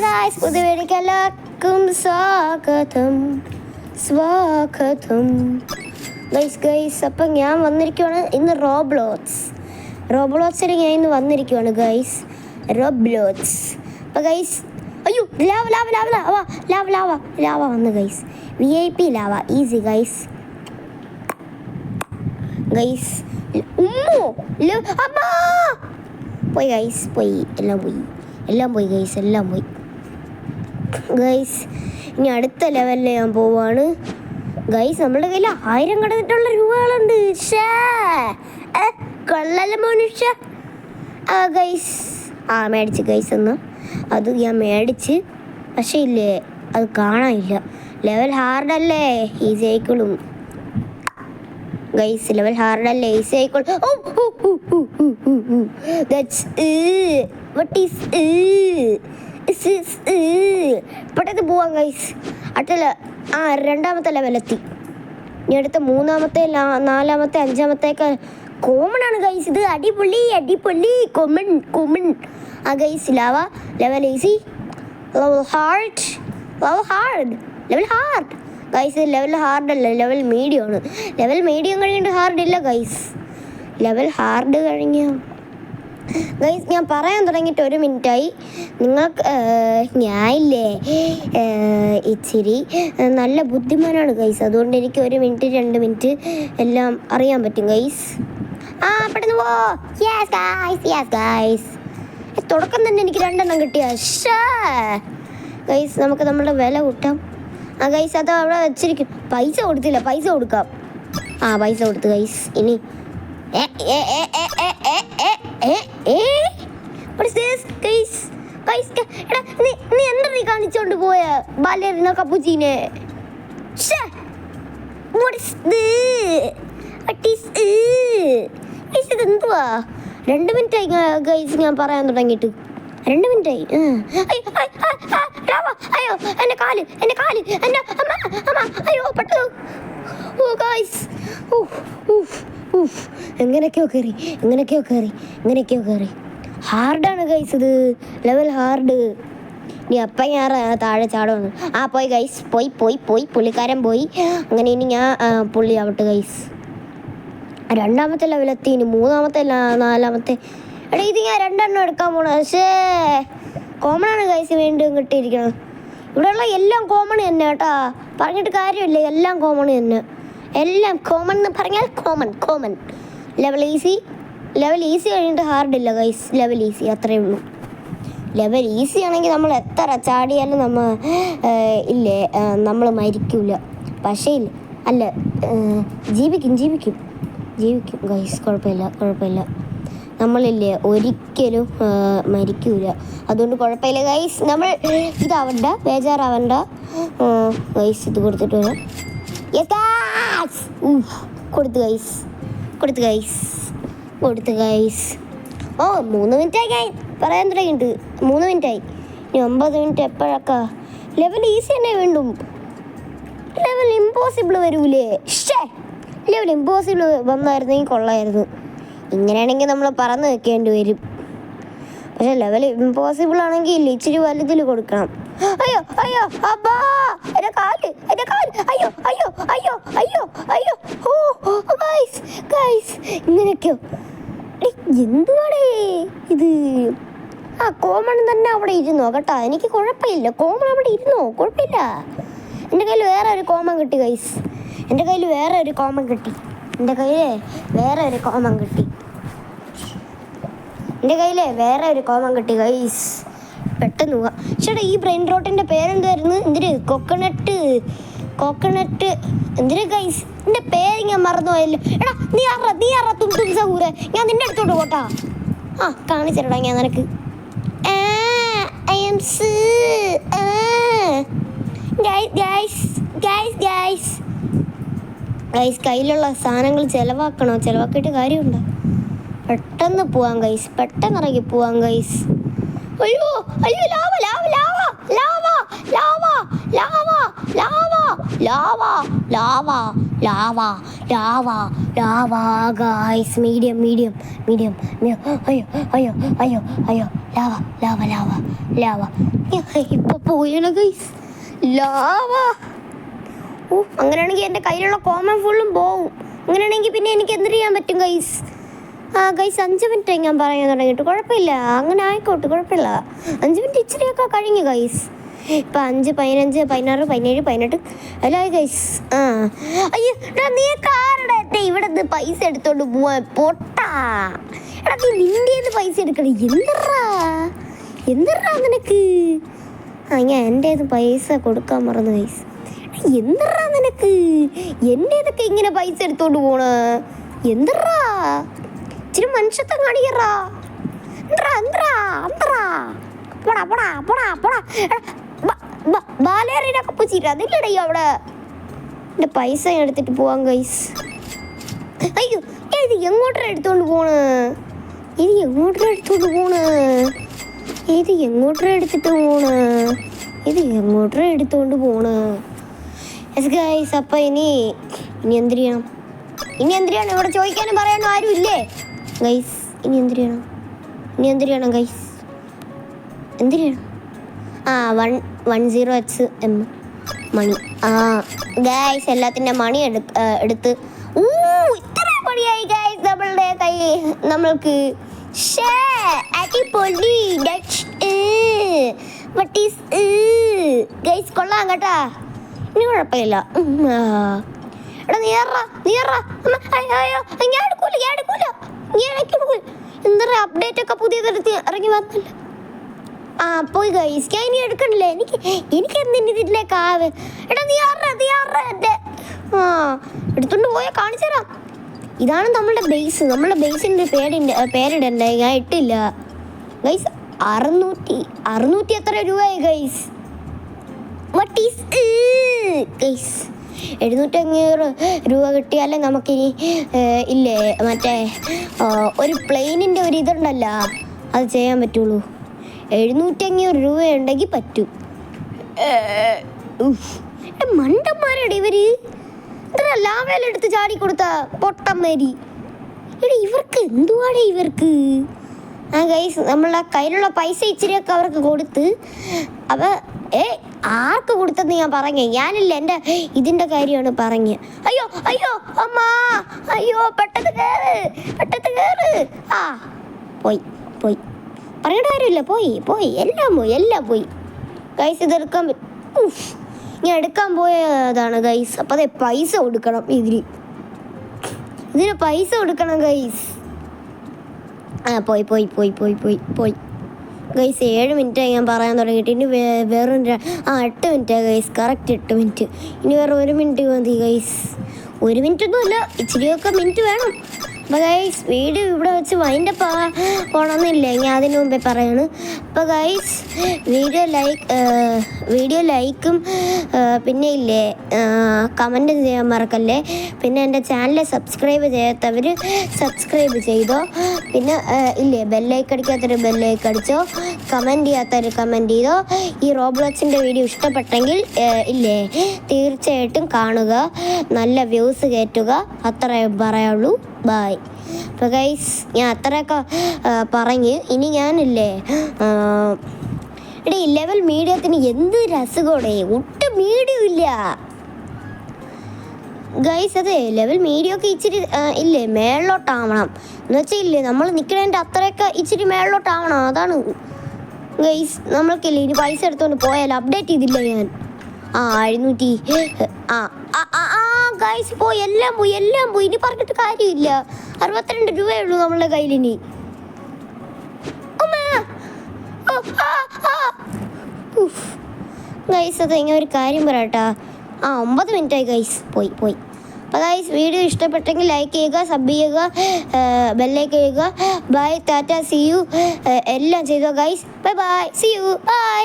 Guys, പുതിയ വീഡിയോക്ക് എല്ലാവർക്കും സ്വാഗതം. ഗൈസ് അപ്പം ഞാൻ വന്നിരിക്കുവാണ് ഇന്ന് റോബ്ലോട്ട്സിൽ ഞാൻ ഇന്ന് വന്നിരിക്കുവാണ് ഗൈസ്. അപ്പം ഗൈസ്, അയ്യോ ലാവ വന്ന് guys. VIP lava easy guys. പോയി ഗൈസ്, എല്ലാം പോയി ഗൈസ്. ഇനി അടുത്ത ലെവലിൽ ഞാൻ പോവാണ് ഗൈസ്. നമ്മുടെ കയ്യിൽ 1000 കടന്നിട്ടുള്ള രൂപകളുണ്ട്. കൊള്ളല മനുഷ്യ ഗൈസ്. മേടിച്ച് ഗൈസ് ഒന്ന് അത് ഞാൻ മേടിച്ച്, പക്ഷേ ഇല്ലേ അത് കാണാനില്ല. ലെവൽ ഹാർഡല്ലേ, ഈസി ആയിക്കോളും ഗൈസ്. ലെവൽ ഹാർഡല്ലേ, ഈസി ആയിക്കോളും. പെട്ടെന്ന് പോവാം ഗൈസ്. രണ്ടാമത്തെ ലെവലെത്തി. ഇനി അടുത്ത 3-ാമത്തെ 4-ാമത്തെ 5-ാമത്തേക്ക് കോമൺ ആണ് ഗൈസ്. ഇത് അടിപൊളി common guys. Level easy, level hard guys. Level hard അല്ല, ലെവൽ മീഡിയം ആണ്. ലെവൽ മീഡിയം കഴിഞ്ഞിട്ട് ഹാർഡ് ഇല്ല ഗൈസ്. ലെവൽ ഹാർഡ് കഴിഞ്ഞ ഗൈസ് ഞാൻ പറയാൻ തുടങ്ങിയിട്ട് 1 മിനിറ്റായി. നിങ്ങൾക്ക് ഞാനില്ലേ ഇച്ചിരി നല്ല ബുദ്ധിമാനാണ് ഗൈസ്. അതുകൊണ്ട് എനിക്ക് 1 മിനിറ്റ് 2 മിനിറ്റ് എല്ലാം അറിയാൻ പറ്റും ഗൈസ്. പെട്ടെന്ന് പോ. Yes guys. തുടക്കം തന്നെ എനിക്ക് 2 എണ്ണം കിട്ടിയ ഗൈസ്. നമുക്ക് നമ്മുടെ വില കൂട്ടാം ഗൈസ്. അത് അവിടെ വെച്ചിരിക്കും. പൈസ കൊടുത്തില്ല, പൈസ കൊടുക്കാം. പൈസ കൊടുത്തു ഗൈസ്. ഇനി നീ എന്താ കാണിച്ചോണ്ട് പോയ ബാലേറിന കപ്പുച്ചീനെ? ഇതെന്തുവാ? 2 മിനിറ്റായി ഗൈസ് ഞാൻ പറയാൻ തുടങ്ങിയിട്ട്. 2 മിനിറ്റായി. അയ്യോ എന്റെ കാല് എന്റെ അയ്യോ പെട്ടു. എങ്ങനെയൊക്കെയോ കയറി. ഹാർഡാണ് ഗൈസ് ഇത്, ലെവൽ ഹാർഡ്. ഇനി അപ്പം ഞാൻ താഴെ ചാടുന്നു. പോയി ഗൈസ്, പോയി പുള്ളിക്കാരൻ പോയി. അങ്ങനെ ഇനി ഞാൻ പുള്ളി ആവട്ടെ ഗൈസ്. 2-ാമത്തെ ലെവലെത്തി. ഇനി 3-ാമത്തെ 4-ാമത്തെ. ഇത് ഞാൻ 2 എണ്ണം എടുക്കാൻ പോണ. കോമൺ ആണ് ഗൈസ് വീണ്ടും കിട്ടിയിരിക്കണം. ഇവിടെയുള്ള എല്ലാം കോമൺ തന്നെ കേട്ടാ, പറഞ്ഞിട്ട് കാര്യമില്ല. എല്ലാം കോമൺ തന്നെ, എല്ലാം കോമൺ എന്ന് പറഞ്ഞാൽ കോമൺ. ലെവൽ ഈസി കഴിഞ്ഞിട്ട് ഹാർഡ് ഇല്ല ഗൈസ്. ലെവൽ ഈസി അത്രയേ ഉള്ളൂ. ലെവൽ ഈസി ആണെങ്കിൽ നമ്മൾ എത്ര ചാടിയാലും നമ്മൾ മരിക്കില്ല. പക്ഷേ അല്ല, ജീവിക്കും ഗൈസ്. കുഴപ്പമില്ല. നമ്മളില്ലേ ഒരിക്കലും മരിക്കൂല. അതുകൊണ്ട് കുഴപ്പമില്ല ഗൈസ്. നമ്മൾ ഇതാവണ്ട, ബേജാറാവണ്ട ഗൈസ്. ഇത് കൊടുത്തിട്ട് വരാം. കൊടുത്തു ഗൈസ്. 3 മിനിറ്റായി പറയാൻ തുടങ്ങിയിട്ട്. 3 മിനിറ്റായി. ഇനി 9 മിനിറ്റ് എപ്പോഴൊക്കെ. ലെവൽ ഈസി തന്നെ വീണ്ടും. ലെവൽ ഇമ്പോസിബിൾ വരൂലേ? ലെവൽ ഇമ്പോസിബിൾ വന്നായിരുന്നെങ്കിൽ കൊള്ളായിരുന്നു. ഇങ്ങനെയാണെങ്കിൽ നമ്മൾ പറന്ന് വെക്കേണ്ടി വരും. പക്ഷെ ലെവൽ ഇമ്പോസിബിൾ ആണെങ്കിൽ ഇച്ചിരി വലുതിൽ കൊടുക്കണം. അയ്യോ അബ്ബാ എന്റെ കാല് അയ്യോ ഗൈസ് ഇങ്ങനെയൊക്കെയോ. എന്തുവാടേ ഇത്? കോമൺ തന്നെ അവിടെ ഇരുന്നോ കേട്ടാ. എനിക്ക് കുഴപ്പമില്ല, കോമൺ അവിടെ ഇരുന്നോ, കുഴപ്പമില്ല. എൻ്റെ കയ്യിൽ വേറെ ഒരു കോമൺ കിട്ടി ഗൈസ്. എൻ്റെ കയ്യിൽ വേറെ ഒരു കോമൺ കിട്ടി ഗൈസ്. പെട്ടെന്ന് പോവാ. ചേട്ടാ ഈ ബ്രെയിൻ റോട്ടിൻ്റെ പേരെന്തായിരുന്നു? എന്തിന് കോക്കനട്ട് എന്തിന് ഗൈസ്? എൻ്റെ പേര് ഞാൻ മറന്നു പോയല്ലോ. എടാ നീ ആറാ തും സഹൂരെ. ഞാൻ നിന്നെ അടുത്തോട്ട് പോട്ടാ. കാണിച്ചിട്ടാ ഞാൻ നിനക്ക്. ഗൈസ് കയ്യിലുള്ള സാധനങ്ങൾ ചെലവാക്കിയിട്ട് കാര്യമുണ്ടോ? പെട്ടെന്ന് പോവാം ഗൈസ്, പെട്ടെന്ന് ഇറങ്ങി പോവാം ഗൈസ്. അയ്യോ ലാവ ഗൈസ്. മീഡിയം അയ്യോ ലാവ ഇപ്പൊ പോയാണ് ഗൈസ് ലാവ. ഓ അങ്ങനെയാണെങ്കിൽ എൻ്റെ കയ്യിലുള്ള കോമൺ ഫുള്ളും പോവും. അങ്ങനെയാണെങ്കിൽ പിന്നെ എനിക്ക് എന്ത് ചെയ്യാൻ പറ്റും ഗൈസ്? ഗൈസ് 5 മിനിറ്റ് ഞാൻ പറയാൻ തുടങ്ങിയിട്ട്. കുഴപ്പമില്ല, അങ്ങനെ ആയിക്കോട്ടെ, കുഴപ്പമില്ല. 5 മിനിറ്റ് ഇച്ചിരിയൊക്കെ കഴിഞ്ഞു ഗൈസ്. ഇപ്പം 5, 15, 16, 17, 18 എല്ലായി ഗൈസ്. അയ്യോ നീ കാരുടെ ഇവിടെ നിന്ന് പൈസ എടുത്തോണ്ട് പോവാൻ പൊട്ടാ. എടാ നീ നിൻ്റെ പൈസ എടുക്കണം. എന്തറാ നിനക്ക്? ഞാൻ എൻ്റെ പൈസ കൊടുക്കാൻ മറന്നു ഗൈസ്. എന്തറാ നിനക്ക് എൻ്റെതൊക്കെ ഇങ്ങനെ പൈസ എടുത്തോണ്ട് പോണ? എന്തറാ ഇച്ചിരി മനുഷ്യത്വം കാണിക്കറാ. ബാലേറിനൊക്കെ പൂച്ചിട്ട് അതില്ലടേ അവിടെ. എൻ്റെ പൈസ എടുത്തിട്ട് പോവാം ഗൈസ്. അയ്യോ ഇത് എങ്ങോട്ടാ എടുത്തോണ്ട് പോണ്? എടുത്തിട്ട് പോണ് ഗൈസ്. അപ്പം ഇനി എന്ത് ചെയ്യണം? ഇവിടെ ചോദിക്കാനും പറയാനും ആരും ഇല്ലേ ഗൈസ്? ഇനി എന്ത് ചെയ്യണം ഗൈസ്? 10xm മണി. ഗൈസ് എല്ലാത്തിൻ്റെ മണി എടുത്ത് ഇത്ര മണിയായി ഗൈസ് നമ്മളുടെ കൈ. നമ്മൾക്ക് ഗൈസ് കൊള്ളാം കേട്ടാ. ഇനി കുഴപ്പമില്ല. എടാ എന്താ അപ്ഡേറ്റ് ഒക്കെ പുതിയതെടുത്ത് ഇറങ്ങി വന്നല്ലോ. പോയി ഗൈസ്. ഞാൻ ഇനി എടുക്കണില്ലേ? എനിക്ക് എന്തിൻ്റെ കാവ്. എടാ നീ എൻ്റെ എടുത്തോണ്ട് പോയാൽ കാണിച്ചു തരാം. ഇതാണ് നമ്മളുടെ ബേസ്. നമ്മളുടെ ബേസിൻ്റെ പേരിടണ്ടേ, ഞാൻ ഇട്ടില്ല ഗൈസ്. 600 എത്ര രൂപയായി ഗൈസ്? ഗൈസ് 750 രൂപ കിട്ടിയാലേ നമുക്കിനി ഇല്ലേ മറ്റേ ഒരു പ്ലെയിനിൻ്റെ ഒരു ഇതുണ്ടല്ലോ, അത് ചെയ്യാൻ പറ്റുള്ളൂ. 750 രൂപ ഉണ്ടെങ്കിൽ പറ്റും. മണ്ടന്മാരാണ് ഇവര്. ഇത്ര ലാവേലെടുത്ത് ചാടി കൊടുത്ത പൊട്ടന്മാരി. ഇവർക്ക് എന്തുവാടേ ഇവർക്ക്? ഗൈസ് നമ്മളുടെ കയ്യിലുള്ള പൈസ ഇച്ചിരിയൊക്കെ അവർക്ക് കൊടുത്ത്. അപ്പം ആർക്ക് കൊടുത്തെന്ന് ഞാൻ പറഞ്ഞേ? ഞാനില്ല, എൻ്റെ ഇതിൻ്റെ കാര്യമാണ് പറഞ്ഞത്. അയ്യോ അമ്മ, അയ്യോ പെട്ടെന്ന് കയറ്. പോയി പറയേണ്ട കാര്യമില്ല. പോയി എല്ലാം പോയി ഗൈസ്. ഇതെടുക്കാൻ ഞാൻ എടുക്കാൻ പോയതാണ് ഗൈസ്. അപ്പം അതെ പൈസ കൊടുക്കണം. ഇതിന് പൈസ കൊടുക്കണം ഗൈസ്. പോയി ഗൈസ്. 7 മിനിറ്റായി ഞാൻ പറയാൻ തുടങ്ങിയിട്ട്. ഇനി വേറൊരു 8 മിനിറ്റാണ് ഗൈസ്. Correct 8 minute. ഇനി വേറെ 1 മിനിറ്റ് മതി ഗൈസ്. 1 മിനിറ്റൊന്നും അല്ല, ഇച്ചിരിയൊക്കെ മിനിറ്റ് വേണം. അപ്പോൾ ഗൈസ് വീഡിയോ ഇവിടെ വെച്ച് വൈൻഡപ്പ് പോകണമെന്നില്ല, ഞാൻ അതിന് മുമ്പേ പറയാണ്. അപ്പോൾ ഗൈസ് വീഡിയോ ലൈക്കും പിന്നെ ഇല്ലേ കമൻറ്റും ചെയ്യാൻ മറക്കല്ലേ. പിന്നെ എൻ്റെ ചാനൽ സബ്സ്ക്രൈബ് ചെയ്യാത്തവർ സബ്സ്ക്രൈബ് ചെയ്തോ. പിന്നെ ഇല്ലേ ബെല്ലൈക്ക് അടിക്കാത്തൊരു ബെല്ലൈക്ക് അടിച്ചോ. കമൻറ്റ് ചെയ്യാത്തൊരു കമൻറ്റ് ചെയ്തോ. ഈ റോബ്ലോക്സിൻ്റെ വീഡിയോ ഇഷ്ടപ്പെട്ടെങ്കിൽ ഇല്ലേ തീർച്ചയായിട്ടും കാണുക, നല്ല വ്യൂസ് കയറ്റുക. അത്രേ പറയാനുള്ളൂ. ബൈ. അപ്പോൾ ഗൈസ് ഞാൻ അത്രയൊക്കെ പറഞ്ഞ് ഇനി ഞാനില്ലേ ഈ ലെവൽ മീഡിയത്തിന് എന്ത് രസകോടെ, ഒട്ടും മീഡിയം ഇല്ല ഗൈസ്. അതെ ലെവൽ മീഡിയ ഒക്കെ ഇച്ചിരി ഇല്ലേ മേളിലോട്ടാവണം എന്ന് വെച്ചാൽ ഇല്ലേ നമ്മൾ നിൽക്കണതിൻ്റെ അത്രയൊക്കെ ഇച്ചിരി മേളിലോട്ടാവണം. അതാണ് ഗൈസ്. നമ്മൾക്കില്ലേ ഇനി പൈസ എടുത്തുകൊണ്ട് പോയാൽ അപ്ഡേറ്റ് ചെയ്തില്ല ഞാൻ. 700 ഗൈസ് പോയി, എല്ലാം പോയി. ഇനി പറഞ്ഞിട്ട് കാര്യമില്ല. 62 രൂപയേ ഉള്ളൂ നമ്മളുടെ കയ്യിലിനി. ഗൈസ് അത് ഇങ്ങനെ ഒരു കാര്യം പറയട്ടാ. 9 മിനിറ്റായി ഗൈസ്. പോയി. അപ്പോൾ ഗൈസ് വീഡിയോ ഇഷ്ടപ്പെട്ടെങ്കിൽ ലൈക്ക് ചെയ്യുക, സബ് ചെയ്യുക, ബെല്ലൈക്ക് ചെയ്യുക. ബൈ, ടാറ്റ, സി യു എല്ലാം ചെയ്തോ guys. Bye, see you, by.